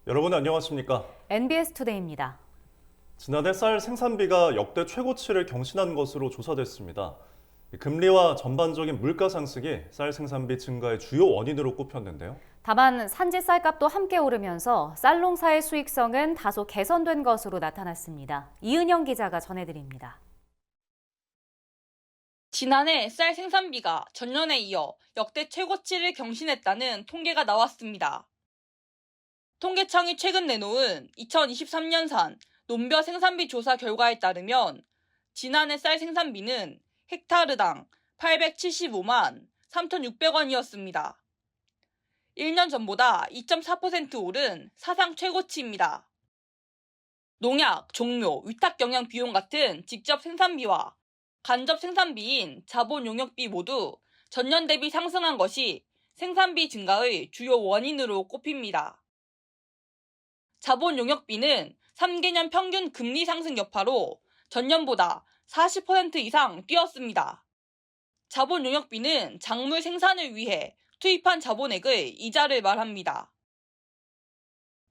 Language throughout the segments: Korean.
여러분 안녕하십니까? NBS 투데이입니다. 지난해 쌀 생산비가 역대 최고치를 경신한 것으로 조사됐습니다. 금리와 전반적인 물가 상승이 쌀 생산비 증가의 주요 원인으로 꼽혔는데요. 다만 산지 쌀값도 함께 오르면서 쌀 농사의 수익성은 다소 개선된 것으로 나타났습니다. 이은영 기자가 전해드립니다. 지난해 쌀 생산비가 전년에 이어 역대 최고치를 경신했다는 통계가 나왔습니다. 통계청이 최근 내놓은 2023년산 논벼 생산비 조사 결과에 따르면 지난해 쌀 생산비는 헥타르당 875만 3,600원이었습니다. 1년 전보다 2.4% 오른 사상 최고치입니다. 농약, 종묘, 위탁 영양 비용 같은 직접 생산비와 간접 생산비인 자본 용역비 모두 전년 대비 상승한 것이 생산비 증가의 주요 원인으로 꼽힙니다. 자본 용역비는 3개년 평균 금리 상승 여파로 전년보다 40% 이상 뛰었습니다. 자본 용역비는 작물 생산을 위해 투입한 자본액의 이자를 말합니다.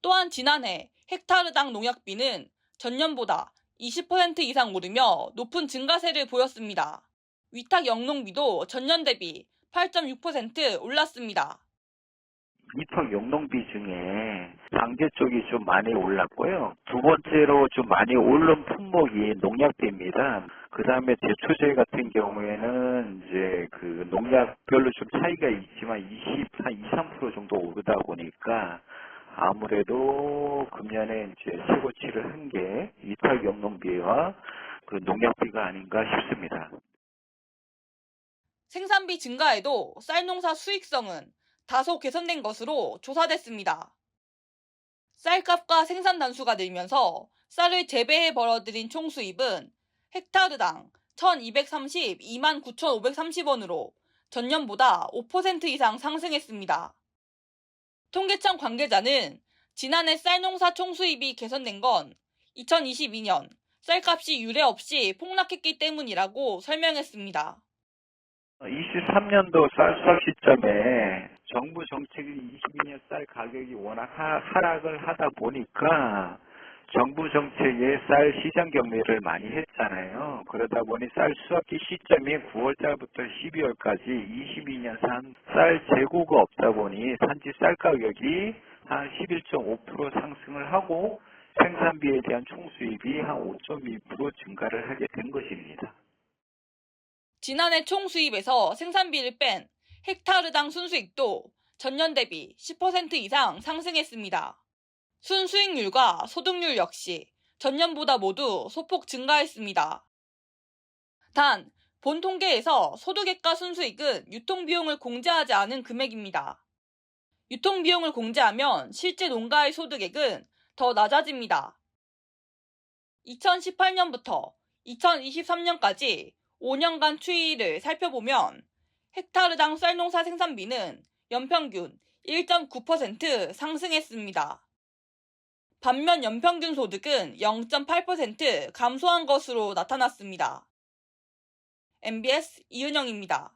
또한 지난해 헥타르당 농약비는 전년보다 20% 이상 오르며 높은 증가세를 보였습니다. 위탁 영농비도 전년 대비 8.6% 올랐습니다. 위탁 영농비 중에 방제 쪽이 좀 많이 올랐고요. 두 번째로 좀 많이 오른 품목이 농약비입니다. 그 다음에 제초제 같은 경우에는 이제 그 농약별로 좀 차이가 있지만 한 2, 3% 정도 오르다 보니까 아무래도 금년에 이제 최고치를 한 게 위탁 영농비와 그 농약비가 아닌가 싶습니다. 생산비 증가에도 쌀 농사 수익성은 다소 개선된 것으로 조사됐습니다. 쌀값과 생산 단수가 늘면서 쌀을 재배해 벌어들인 총 수입은 헥타르당 1,232만 9,530원으로 전년보다 5% 이상 상승했습니다. 통계청 관계자는 지난해 쌀 농사 총 수입이 개선된 건 2022년 쌀값이 유례 없이 폭락했기 때문이라고 설명했습니다. 23년도 쌀 수확 시점에 정부 정책이 22년 쌀 가격이 워낙 하락을 하다 보니까 정부 정책에 쌀 시장 경매를 많이 했잖아요. 그러다 보니 쌀 수확기 시점이 9월달부터 12월까지 22년산 쌀 재고가 없다 보니 산지 쌀 가격이 한 11.5% 상승을 하고 생산비에 대한 총수입이 한 5.2% 증가를 하게 된 것입니다. 지난해 총 수입에서 생산비를 뺀 헥타르당 순수익도 전년 대비 10% 이상 상승했습니다. 순수익률과 소득률 역시 전년보다 모두 소폭 증가했습니다. 단, 본 통계에서 소득액과 순수익은 유통비용을 공제하지 않은 금액입니다. 유통비용을 공제하면 실제 농가의 소득액은 더 낮아집니다. 2018년부터 2023년까지 5년간 추이를 살펴보면 헥타르당 쌀농사 생산비는 연평균 1.9% 상승했습니다. 반면 연평균 소득은 0.8% 감소한 것으로 나타났습니다. MBS 이은영입니다.